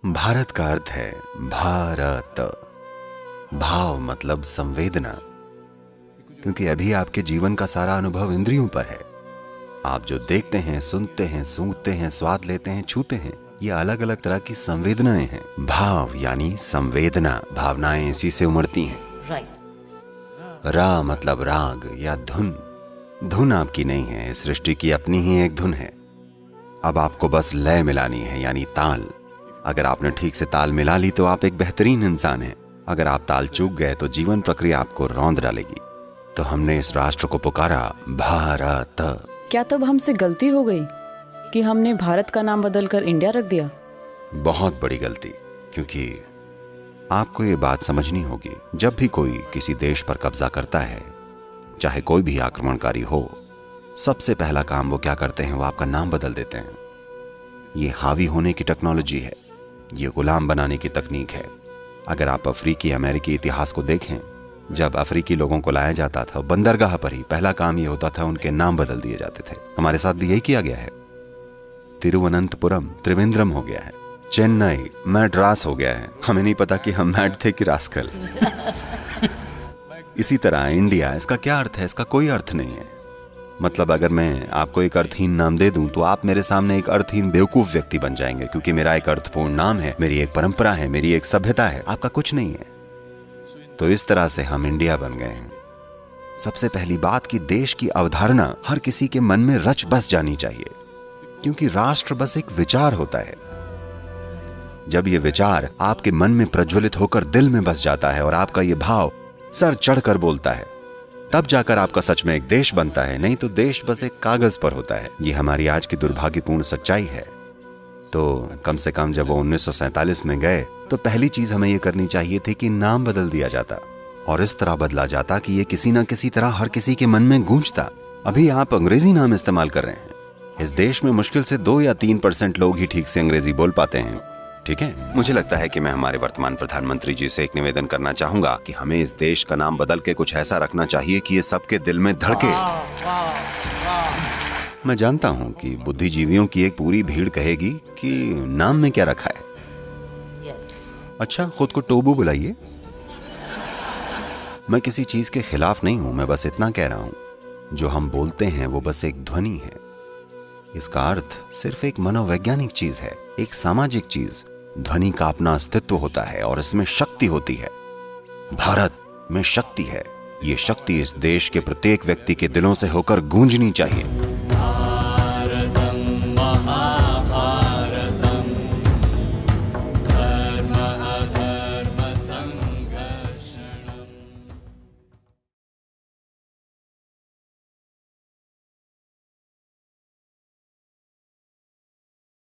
भारत का अर्थ है भारत। भाव मतलब संवेदना, क्योंकि अभी आपके जीवन का सारा अनुभव इंद्रियों पर है। आप जो देखते हैं, सुनते हैं, सूंघते हैं, स्वाद लेते हैं, छूते हैं, ये अलग अलग तरह की संवेदनाएं हैं। भाव यानी संवेदना, भावनाएं इसी से उमड़ती हैं। रा मतलब राग या धुन। धुन आपकी नहीं है, इस सृष्टि की अपनी ही एक धुन है। अब आपको बस लय मिलानी है, यानी ताल। अगर आपने ठीक से ताल मिला ली तो आप एक बेहतरीन इंसान हैं। अगर आप ताल चूक गए तो जीवन प्रक्रिया आपको रौंद डालेगी। तो हमने इस राष्ट्र को पुकारा भारत। क्या तब हमसे गलती हो गई कि हमने भारत का नाम बदलकर इंडिया रख दिया? बहुत बड़ी गलती, क्योंकि आपको ये बात समझनी होगी, जब भी कोई किसी देश पर कब्जा करता है, चाहे कोई भी आक्रमणकारी हो, सबसे पहला काम वो क्या करते हैं, वो आपका नाम बदल देते हैं। ये हावी होने की टेक्नोलॉजी है, ये गुलाम बनाने की तकनीक है। अगर आप अफ्रीकी अमेरिकी इतिहास को देखें, जब अफ्रीकी लोगों को लाया जाता था, बंदरगाह पर ही पहला काम ये होता था, उनके नाम बदल दिए जाते थे। हमारे साथ भी यही किया गया है। तिरुवनंतपुरम त्रिवेंद्रम हो गया है, चेन्नई मैड्रास हो गया है। हमें नहीं पता कि हम मैड थे कि रास्कल। इसी तरह इंडिया, इसका क्या अर्थ है? इसका कोई अर्थ नहीं है। मतलब अगर मैं आपको एक अर्थहीन नाम दे दूं तो आप मेरे सामने एक अर्थहीन बेवकूफ व्यक्ति बन जाएंगे, क्योंकि मेरा एक अर्थपूर्ण नाम है, मेरी एक परंपरा है, मेरी एक सभ्यता है, आपका कुछ नहीं है। तो इस तरह से हम इंडिया बन गए हैं। सबसे पहली बात कि देश की अवधारणा हर किसी के मन में रच बस जानी चाहिए, क्योंकि राष्ट्र बस एक विचार होता है। जब ये विचार आपके मन में प्रज्वलित होकर दिल में बस जाता है और आपका ये भाव सर चढ़कर बोलता है, तब जाकर आपका सच में एक देश बनता है। नहीं तो देश बस एक कागज पर होता है। ये हमारी आज की दुर्भाग्यपूर्ण सच्चाई है। तो कम से कम जब वो 1947 में गए तो पहली चीज हमें ये करनी चाहिए थी कि नाम बदल दिया जाता, और इस तरह बदला जाता कि ये किसी न किसी तरह हर किसी के मन में गूंजता। अभी आप अंग्रेजी नाम इस्तेमाल कर रहे हैं। इस देश में मुश्किल से 2 या 3% लोग ही ठीक से अंग्रेजी बोल पाते हैं। ठीक है, मुझे लगता है कि मैं हमारे वर्तमान प्रधानमंत्री जी से एक निवेदन करना चाहूंगा कि हमें इस देश का नाम बदल के कुछ ऐसा रखना चाहिए कि ये सबके दिल में धड़के। मैं जानता हूं कि बुद्धिजीवियों की एक पूरी भीड़ कहेगी कि नाम में क्या रखा है। अच्छा, खुद को टोबू बुलाइए। मैं किसी चीज के खिलाफ नहीं हूं, मैं बस इतना कह रहा हूं, जो हम बोलते हैं वो बस एक ध्वनि है। इसका अर्थ सिर्फ एक मनोवैज्ञानिक चीज है, एक सामाजिक चीज। ध्वनि का अपना अस्तित्व होता है और इसमें शक्ति होती है। भारत में शक्ति है। ये शक्ति इस देश के प्रत्येक व्यक्ति के दिलों से होकर गूंजनी चाहिए।